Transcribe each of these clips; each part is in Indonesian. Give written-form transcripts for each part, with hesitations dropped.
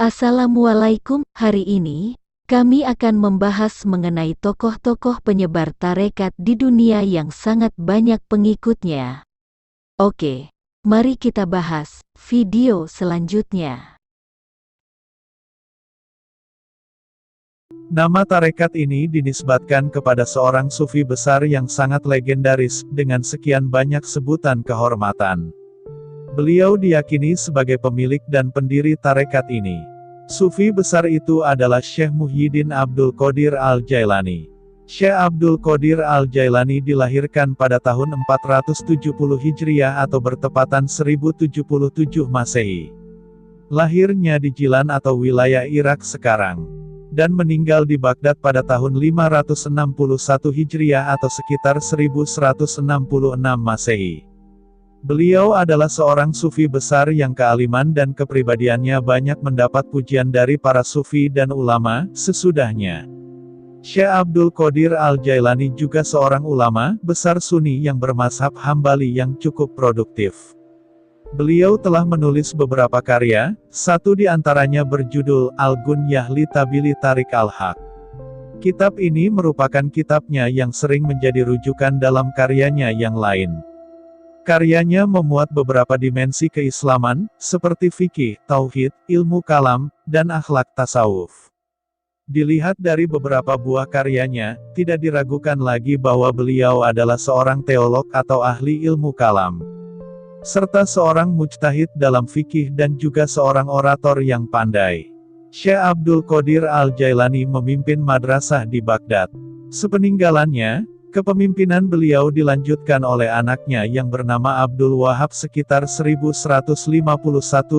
Assalamualaikum, hari ini, kami akan membahas mengenai tokoh-tokoh penyebar tarekat di dunia yang sangat banyak pengikutnya. Oke, mari kita bahas video selanjutnya. Nama tarekat ini dinisbatkan kepada seorang sufi besar yang sangat legendaris, dengan sekian banyak sebutan kehormatan. Beliau diyakini sebagai pemilik dan pendiri tarekat ini. Sufi besar itu adalah Syekh Muhyiddin Abdul Qadir Al-Jailani. Syekh Abdul Qadir Al-Jailani dilahirkan pada tahun 470 Hijriah atau bertepatan 1077 Masehi. Lahirnya di Jilan atau wilayah Irak sekarang, dan meninggal di Baghdad pada tahun 561 Hijriah atau sekitar 1166 Masehi. Beliau adalah seorang sufi besar yang kealiman dan kepribadiannya banyak mendapat pujian dari para sufi dan ulama sesudahnya. Syekh Abdul Qadir Al-Jailani juga seorang ulama besar Sunni yang bermazhab Hambali yang cukup produktif. Beliau telah menulis beberapa karya, satu di antaranya berjudul Al-Gunyah li Tabili Tarik Al-Haq. Kitab ini merupakan kitabnya yang sering menjadi rujukan dalam karyanya yang lain. Karyanya memuat beberapa dimensi keislaman, seperti fikih, tauhid, ilmu kalam, dan akhlak tasawuf. Dilihat dari beberapa buah karyanya, tidak diragukan lagi bahwa beliau adalah seorang teolog atau ahli ilmu kalam, serta seorang mujtahid dalam fikih dan juga seorang orator yang pandai. Syekh Abdul Qadir Al-Jailani memimpin madrasah di Baghdad. Sepeninggalannya, kepemimpinan beliau dilanjutkan oleh anaknya yang bernama Abdul Wahab sekitar 1151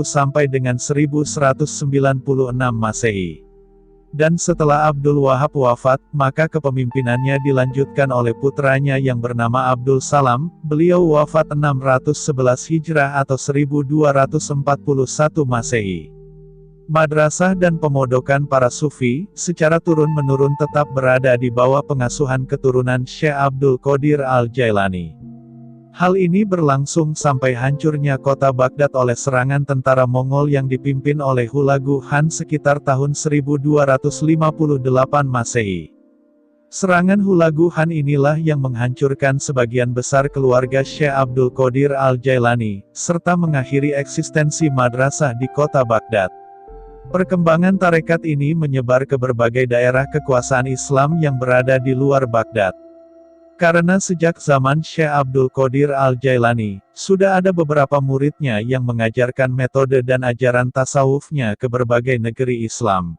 sampai dengan 1196 Masehi. Dan setelah Abdul Wahab wafat, maka kepemimpinannya dilanjutkan oleh putranya yang bernama Abdul Salam. Beliau wafat 611 Hijrah atau 1241 Masehi. Madrasah dan pemodokan para sufi, secara turun-menurun tetap berada di bawah pengasuhan keturunan Syekh Abdul Qadir Al-Jailani. Hal ini berlangsung sampai hancurnya kota Baghdad oleh serangan tentara Mongol yang dipimpin oleh Hulagu Khan sekitar tahun 1258 Masehi. Serangan Hulagu Khan inilah yang menghancurkan sebagian besar keluarga Syekh Abdul Qadir Al-Jailani, serta mengakhiri eksistensi madrasah di kota Baghdad. Perkembangan tarekat ini menyebar ke berbagai daerah kekuasaan Islam yang berada di luar Baghdad. Karena sejak zaman Syekh Abdul Qadir Al-Jailani, sudah ada beberapa muridnya yang mengajarkan metode dan ajaran tasawufnya ke berbagai negeri Islam.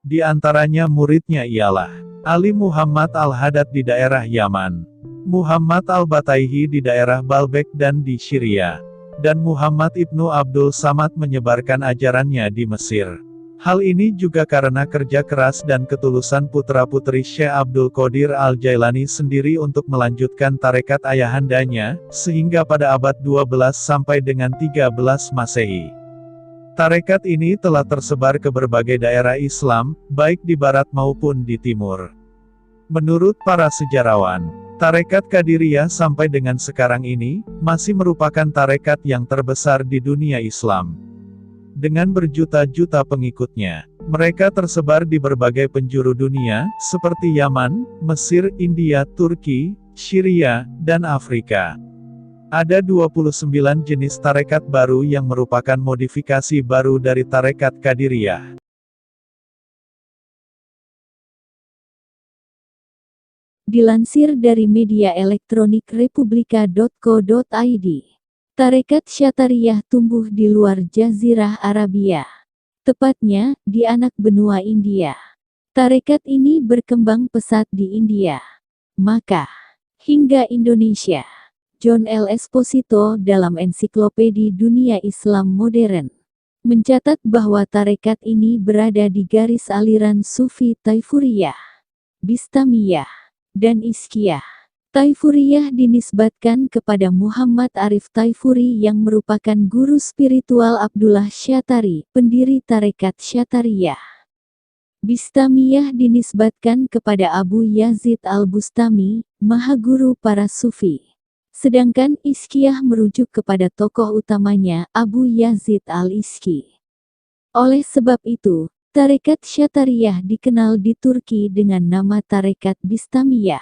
Di antaranya muridnya ialah Ali Muhammad Al-Haddad di daerah Yaman, Muhammad Al-Bataihi di daerah Baalbek dan di Syria, dan Muhammad Ibnu Abdul Samad menyebarkan ajarannya di Mesir. Hal ini juga karena kerja keras dan ketulusan putra-putri Syekh Abdul Qadir Al-Jailani sendiri untuk melanjutkan tarekat ayahandanya, sehingga pada abad 12 sampai dengan 13 Masehi. Tarekat ini telah tersebar ke berbagai daerah Islam, baik di barat maupun di timur. Menurut para sejarawan, tarekat Qadiriyah sampai dengan sekarang ini, masih merupakan tarekat yang terbesar di dunia Islam. Dengan berjuta-juta pengikutnya, mereka tersebar di berbagai penjuru dunia, seperti Yaman, Mesir, India, Turki, Syria, dan Afrika. Ada 29 jenis tarekat baru yang merupakan modifikasi baru dari tarekat Qadiriyah. Dilansir dari media elektronik republika.co.id, tarekat Syatariyah tumbuh di luar Jazirah Arabia, tepatnya di anak benua India. Tarekat ini berkembang pesat di India, Makkah, hingga Indonesia. John L. Esposito dalam Ensiklopedi Dunia Islam Modern mencatat bahwa tarekat ini berada di garis aliran Sufi Taifuriyah, Bistamiyah, dan Iskiyah. Taifuriyah dinisbatkan kepada Muhammad Arif Taifuri yang merupakan guru spiritual Abdullah Syatari, pendiri tarekat Syatariyah. Bistamiyah dinisbatkan kepada Abu Yazid Al-Bustami, mahaguru para sufi. Sedangkan Iskiyah merujuk kepada tokoh utamanya, Abu Yazid Al-Iski. Oleh sebab itu, tarekat Syatariyah dikenal di Turki dengan nama tarekat Bistamiyah.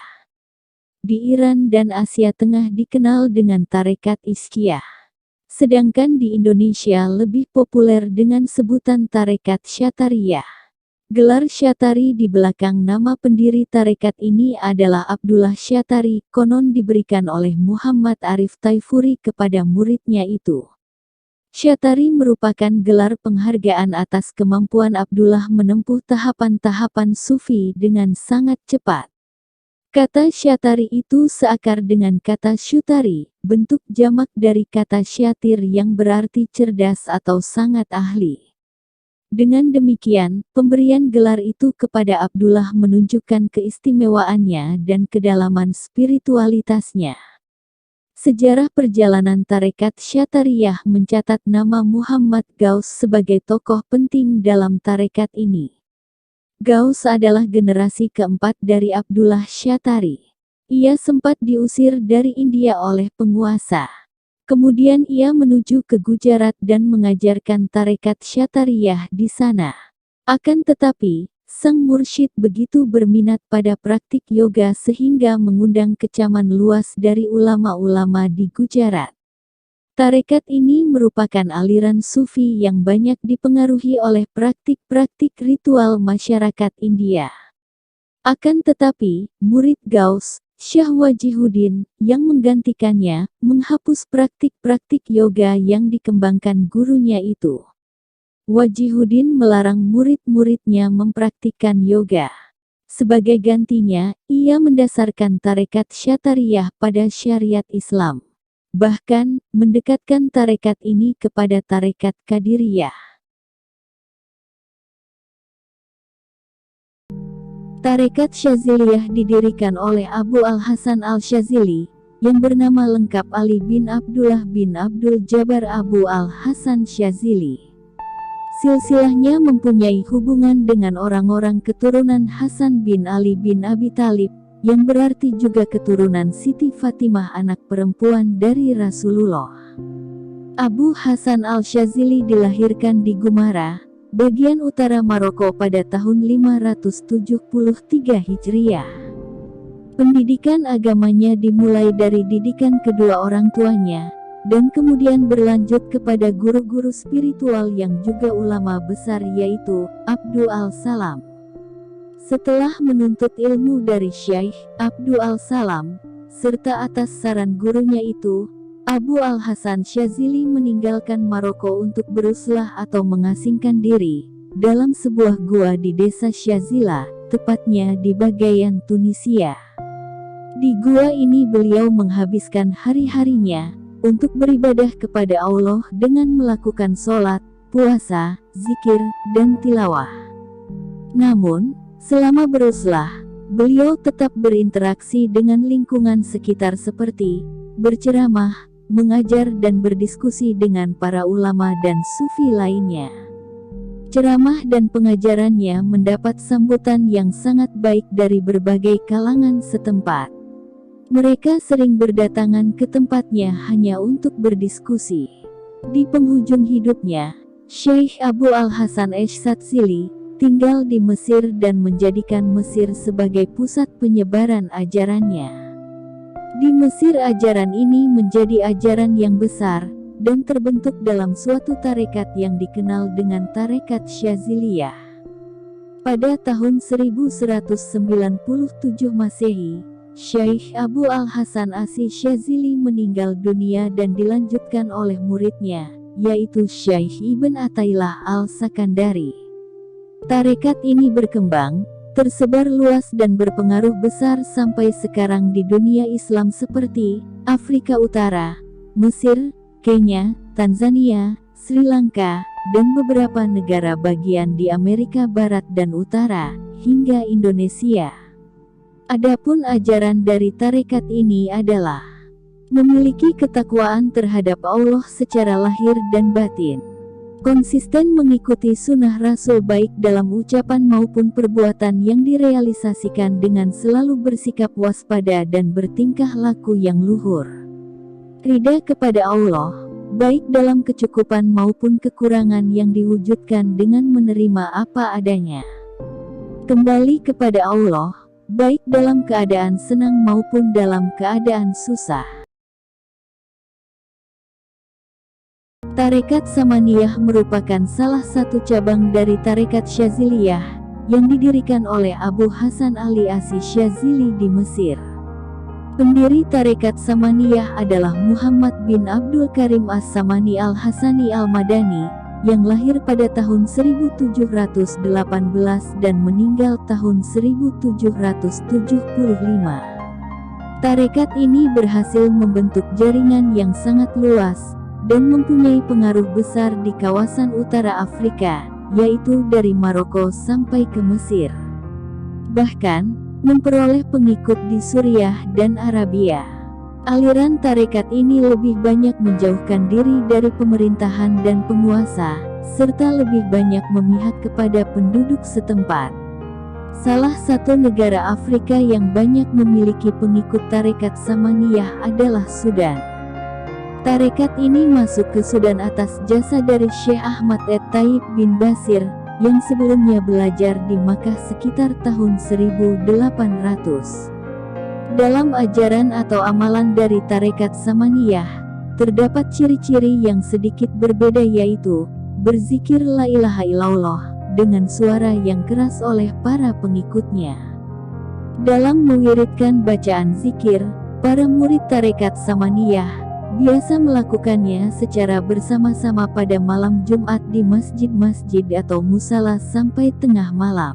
Di Iran dan Asia Tengah dikenal dengan tarekat Iskiyah. Sedangkan di Indonesia lebih populer dengan sebutan tarekat Syatariyah. Gelar Syatari di belakang nama pendiri tarekat ini adalah Abdullah Syatari, konon diberikan oleh Muhammad Arif Taifuri kepada muridnya itu. Syatari merupakan gelar penghargaan atas kemampuan Abdullah menempuh tahapan-tahapan sufi dengan sangat cepat. Kata Syatari itu seakar dengan kata syutari, bentuk jamak dari kata syatir yang berarti cerdas atau sangat ahli. Dengan demikian, pemberian gelar itu kepada Abdullah menunjukkan keistimewaannya dan kedalaman spiritualitasnya. Sejarah perjalanan tarekat Syatariyah mencatat nama Muhammad Gaus sebagai tokoh penting dalam tarekat ini. Gaus adalah generasi keempat dari Abdullah Syatari. Ia sempat diusir dari India oleh penguasa. Kemudian ia menuju ke Gujarat dan mengajarkan tarekat Syatariyah di sana. Akan tetapi, sang mursyid begitu berminat pada praktik yoga sehingga mengundang kecaman luas dari ulama-ulama di Gujarat. Tarekat ini merupakan aliran sufi yang banyak dipengaruhi oleh praktik-praktik ritual masyarakat India. Akan tetapi, murid Gaus, Syah Wajihuddin, yang menggantikannya, menghapus praktik-praktik yoga yang dikembangkan gurunya itu. Wajihuddin melarang murid-muridnya mempraktikkan yoga. Sebagai gantinya, ia mendasarkan tarekat Syatariyah pada syariat Islam. Bahkan, mendekatkan tarekat ini kepada tarekat Qadiriyah. Tarekat Syaziliyah didirikan oleh Abu Al-Hasan Al-Syazili, yang bernama lengkap Ali bin Abdullah bin Abdul Jabbar Abu Al-Hasan Syazili. Silsilahnya mempunyai hubungan dengan orang-orang keturunan Hasan bin Ali bin Abi Thalib, yang berarti juga keturunan Siti Fatimah anak perempuan dari Rasulullah. Abu Hasan Al-Syazili dilahirkan di Gumara, bagian utara Maroko pada tahun 573 Hijriah. Pendidikan agamanya dimulai dari didikan kedua orang tuanya, dan kemudian berlanjut kepada guru-guru spiritual yang juga ulama besar yaitu Abdul Al-Salam. Setelah menuntut ilmu dari Syekh Abdul Al-Salam, serta atas saran gurunya itu, Abu Al-Hasan Syazili meninggalkan Maroko untuk beruslah atau mengasingkan diri dalam sebuah gua di desa Syazila, tepatnya di Bagayan, Tunisia. Di gua ini beliau menghabiskan hari-harinya untuk beribadah kepada Allah dengan melakukan sholat, puasa, zikir, dan tilawah. Namun, selama beruslah, beliau tetap berinteraksi dengan lingkungan sekitar seperti berceramah, mengajar dan berdiskusi dengan para ulama dan sufi lainnya. Ceramah dan pengajarannya mendapat sambutan yang sangat baik dari berbagai kalangan setempat. Mereka sering berdatangan ke tempatnya hanya untuk berdiskusi. Di penghujung hidupnya, Syekh Abu Al-Hasan Ash-Satzili tinggal di Mesir dan menjadikan Mesir sebagai pusat penyebaran ajarannya. Di Mesir ajaran ini menjadi ajaran yang besar, dan terbentuk dalam suatu tarekat yang dikenal dengan tarekat Syaziliyah. Pada tahun 1197 Masehi, Syekh Abu Al-Hasan Asy-Syazili meninggal dunia dan dilanjutkan oleh muridnya, yaitu Syekh Ibn Athaillah Al-Sakandari. Tarekat ini berkembang, tersebar luas dan berpengaruh besar sampai sekarang di dunia Islam seperti Afrika Utara, Mesir, Kenya, Tanzania, Sri Lanka, dan beberapa negara bagian di Amerika Barat dan Utara, hingga Indonesia. Adapun ajaran dari tarekat ini adalah memiliki ketakwaan terhadap Allah secara lahir dan batin. Konsisten mengikuti sunnah Rasul baik dalam ucapan maupun perbuatan yang direalisasikan dengan selalu bersikap waspada dan bertingkah laku yang luhur. Ridha kepada Allah, baik dalam kecukupan maupun kekurangan yang diwujudkan dengan menerima apa adanya. Kembali kepada Allah, baik dalam keadaan senang maupun dalam keadaan susah. Tarekat Samaniyah merupakan salah satu cabang dari Tarekat Syaziliyah yang didirikan oleh Abu Hasan Ali Asy-Syazili di Mesir. Pendiri Tarekat Samaniyah adalah Muhammad bin Abdul Karim As-Samani Al-Hasani Al-Madani, yang lahir pada tahun 1718 dan meninggal tahun 1775. Tarekat ini berhasil membentuk jaringan yang sangat luas dan mempunyai pengaruh besar di kawasan utara Afrika, yaitu dari Maroko sampai ke Mesir. Bahkan, memperoleh pengikut di Suriah dan Arabia. Aliran tarekat ini lebih banyak menjauhkan diri dari pemerintahan dan penguasa, serta lebih banyak memihak kepada penduduk setempat. Salah satu negara Afrika yang banyak memiliki pengikut tarekat Samaniyah adalah Sudan. Tarekat ini masuk ke Sudan atas jasa dari Syekh Ahmad At-Taib bin Basir, yang sebelumnya belajar di Makkah sekitar tahun 1800. Dalam ajaran atau amalan dari Tarekat Samaniyah, terdapat ciri-ciri yang sedikit berbeda, yaitu berzikir la ilaha illallah dengan suara yang keras oleh para pengikutnya. Dalam mewiridkan bacaan zikir, para murid Tarekat Samaniyah biasa melakukannya secara bersama-sama pada malam Jumat di masjid-masjid atau musala sampai tengah malam.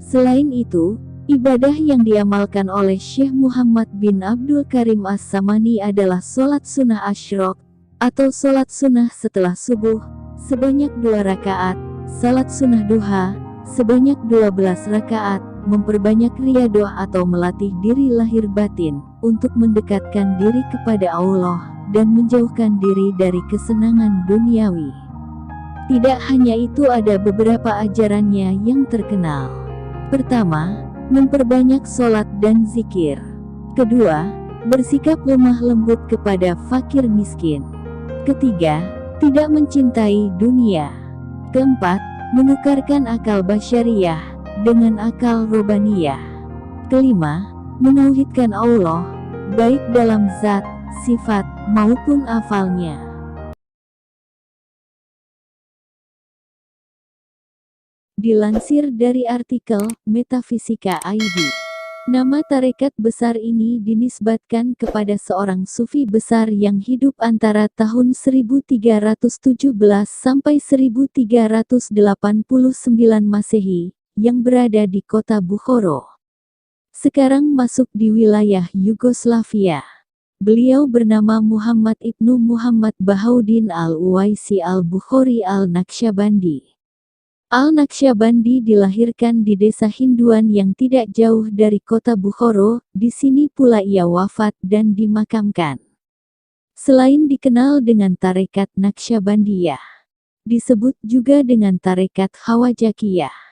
Selain itu, ibadah yang diamalkan oleh Syekh Muhammad bin Abdul Karim As-Samani adalah sholat sunnah asyraq, atau sholat sunnah setelah subuh, sebanyak 2 rakaat, salat sunnah duha, sebanyak 12 rakaat, memperbanyak riyadhah atau melatih diri lahir batin, untuk mendekatkan diri kepada Allah, dan menjauhkan diri dari kesenangan duniawi. Tidak hanya itu, ada beberapa ajarannya yang terkenal. Pertama, memperbanyak sholat dan zikir. Kedua, bersikap lemah lembut kepada fakir miskin. Ketiga, tidak mencintai dunia. Keempat, menukarkan akal basyariyah dengan akal robaniyah. Kelima, menauhidkan Allah, baik dalam zat, sifat, maupun afalnya. Dilansir dari artikel Metafisika ID, nama tarekat besar ini dinisbatkan kepada seorang sufi besar yang hidup antara tahun 1317 sampai 1389 Masehi, yang berada di kota Bukhara. Sekarang masuk di wilayah Yugoslavia. Beliau bernama Muhammad Ibnu Muhammad Bahauddin Al-Uwaisi Al-Bukhari Al-Naqsyabandi. Al-Naqsyabandi dilahirkan di desa Hinduan yang tidak jauh dari kota Bukhara. Di sini pula ia wafat dan dimakamkan. Selain dikenal dengan tarekat Naqsyabandiyah, disebut juga dengan tarekat Khawajakiyah.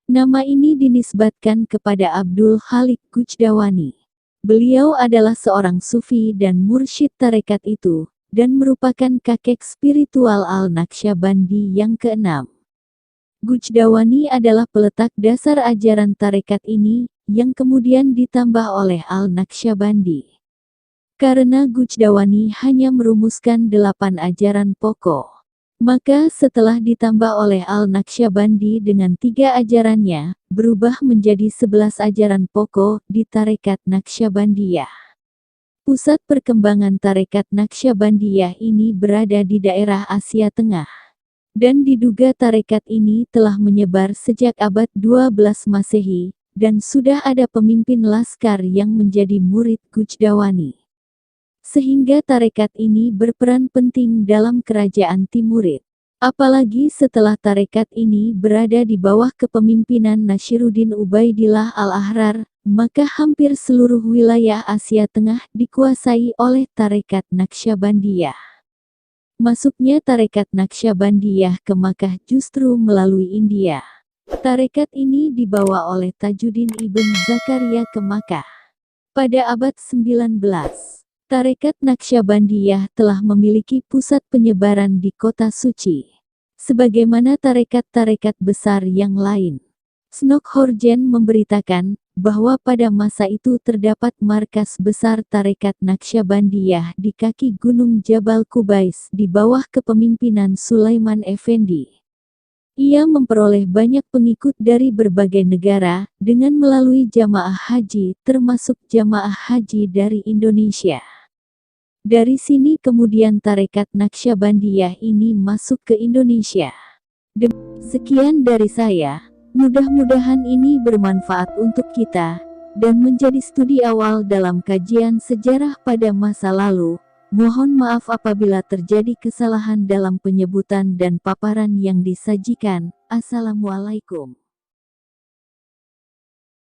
Nama ini dinisbatkan kepada Abdul Khalik Gujdawani. Beliau adalah seorang sufi dan mursyid tarekat itu, dan merupakan kakek spiritual Al-Naqsyabandi yang keenam. Gujdawani adalah peletak dasar ajaran tarekat ini, yang kemudian ditambah oleh Al-Naqsyabandi. Karena Gujdawani hanya merumuskan 8 ajaran pokok, maka setelah ditambah oleh Al-Naqsyabandi dengan 3 ajarannya, berubah menjadi 11 ajaran pokok di tarekat Naqsyabandiyah. Pusat perkembangan tarekat Naqsyabandiyah ini berada di daerah Asia Tengah. Dan diduga tarekat ini telah menyebar sejak abad 12 Masehi, dan sudah ada pemimpin laskar yang menjadi murid Gujdawani. Sehingga tarekat ini berperan penting dalam kerajaan Timurid. Apalagi setelah tarekat ini berada di bawah kepemimpinan Nashiruddin Ubaidillah Al-Ahrar, maka hampir seluruh wilayah Asia Tengah dikuasai oleh tarekat Naqsyabandiyah. Masuknya tarekat Naqsyabandiyah ke Makkah justru melalui India. Tarekat ini dibawa oleh Tajuddin Ibn Zakaria ke Makkah pada abad 19. Tarekat Naqsyabandiyah telah memiliki pusat penyebaran di kota suci, sebagaimana tarekat-tarekat besar yang lain. Snok Horjen memberitakan bahwa pada masa itu terdapat markas besar tarekat Naqsyabandiyah di kaki Gunung Jabal Kubais di bawah kepemimpinan Sulaiman Effendi. Ia memperoleh banyak pengikut dari berbagai negara dengan melalui jamaah haji, termasuk jamaah haji dari Indonesia. Dari sini kemudian tarekat Naqsyabandiyah ini masuk ke Indonesia. Sekian dari saya, mudah-mudahan ini bermanfaat untuk kita, dan menjadi studi awal dalam kajian sejarah pada masa lalu. Mohon maaf apabila terjadi kesalahan dalam penyebutan dan paparan yang disajikan. Assalamualaikum.